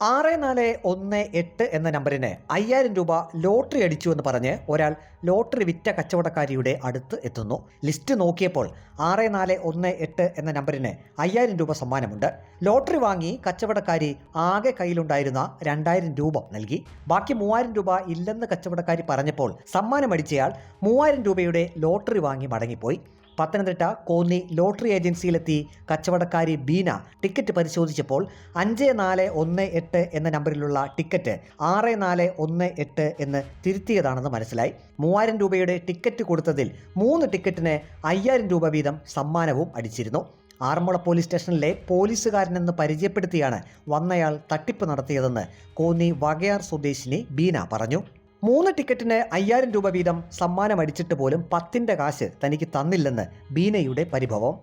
6418 എന്ന നമ്പറിന് 5000 രൂപ ലോട്ടറി അടിച്ചു എന്ന് പറഞ്ഞ് ഒരാൾ ലോട്ടറി വിറ്റ കച്ചവടക്കാരിയുടെ അടുത്ത് എത്തുന്നു. ലിസ്റ്റ് നോക്കിയപ്പോൾ 6418 എന്ന നമ്പറിന് 5000 രൂപ സമ്മാനമുണ്ട്. ലോട്ടറി വാങ്ങി കച്ചവടക്കാരി ആകെ കയ്യിലുണ്ടായിരുന്ന 2000 രൂപ നൽകി. ബാക്കി 3000 രൂപ ഇല്ലെന്ന് കച്ചവടക്കാരി പറഞ്ഞപ്പോൾ സമ്മാനമടിച്ചയാൾ 3000 രൂപയുടെ ലോട്ടറി വാങ്ങി മടങ്ങിപ്പോയി. പത്തനംതിട്ട കോന്നി ലോട്ടറി ഏജൻസിയിലെത്തി കച്ചവടക്കാരി ബീന ടിക്കറ്റ് പരിശോധിച്ചപ്പോൾ 5418 എന്ന നമ്പറിലുള്ള ടിക്കറ്റ് 6418 എന്ന് തിരുത്തിയതാണെന്ന് മനസ്സിലായി. 3000 രൂപയുടെ ടിക്കറ്റ് കൊടുത്തതിൽ 3 ടിക്കറ്റിന് 5000 രൂപ വീതം സമ്മാനവും അടിച്ചിരുന്നു. ആറന്മുള പോലീസ് സ്റ്റേഷനിലെ പോലീസുകാരനെന്ന് പരിചയപ്പെടുത്തിയാണ് വന്നയാൾ തട്ടിപ്പ് നടത്തിയതെന്ന് കോന്നി വകയാർ സ്വദേശിനി ബീന പറഞ്ഞു. 3 ടിക്കറ്റിന് 5000 രൂപ വീതം സമ്മാനം അടിച്ചിട്ട് പോലും 10ന്റെ കാശ് തനിക്ക് തന്നില്ലെന്ന് ബീനയുടെ പരിഭവം.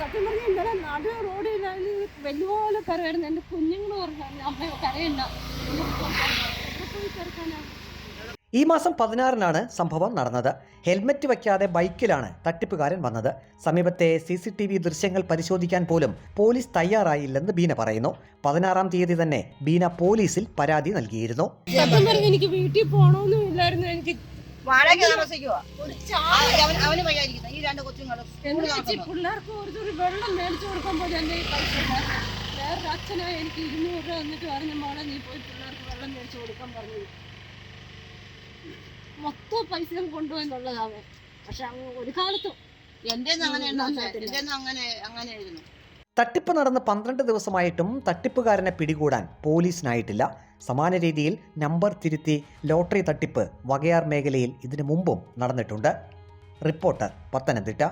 സത്യം പറഞ്ഞാൽ ഇന്നലെ നടു റോഡിൽ വലിയ കരയായിരുന്നു. എൻ്റെ കുഞ്ഞുങ്ങൾ പറഞ്ഞു അമ്മ കരയണ്ട. ഈ മാസം 16-നാണ് സംഭവം നടന്നത്. ഹെൽമറ്റ് വയ്ക്കാതെ ബൈക്കിലാണ് തട്ടിപ്പുകാരൻ വന്നത്. സമീപത്തെ CCTV ദൃശ്യങ്ങൾ പരിശോധിക്കാൻ പോലും പോലീസ് തയ്യാറായില്ലെന്ന് ബീന പറയുന്നു. 16-ാം തീയതി തന്നെ ബീന പോലീസിൽ പരാതി നൽകിയിരുന്നു. സത്യം പറഞ്ഞാൽ എനിക്ക് വീട്ടിൽ പോകണമെന്നും ഇല്ലായിരുന്നു. എനിക്ക് പിള്ളേർക്ക് ഒരു വെള്ളം മേടിച്ചു കൊടുക്കാൻ പോലും എൻ്റെ പൈസ വേറൊരു അച്ഛനായി എനിക്ക് 200 രൂപ എന്നിട്ട് പറഞ്ഞ മോളെ നീ പോയി പിള്ളേർക്ക് വെള്ളം മേടിച്ചു കൊടുക്കാൻ പറഞ്ഞു. മൊത്തം പൈസയും കൊണ്ടുപോയെന്നുള്ളതാണ്. പക്ഷെ ഒരു കാലത്തും തട്ടിപ്പ് നടന്ന് 12 ദിവസമായിട്ടും തട്ടിപ്പുകാരനെ പിടികൂടാൻ പോലീസിനായിട്ടില്ല. സമാന രീതിയിൽ നമ്പർ തിരുത്തി ലോട്ടറി തട്ടിപ്പ് വകയാർ മേഖലയിൽ ഇതിനു മുമ്പും നടന്നിട്ടുണ്ട്. റിപ്പോർട്ടർ, പത്തനംതിട്ട.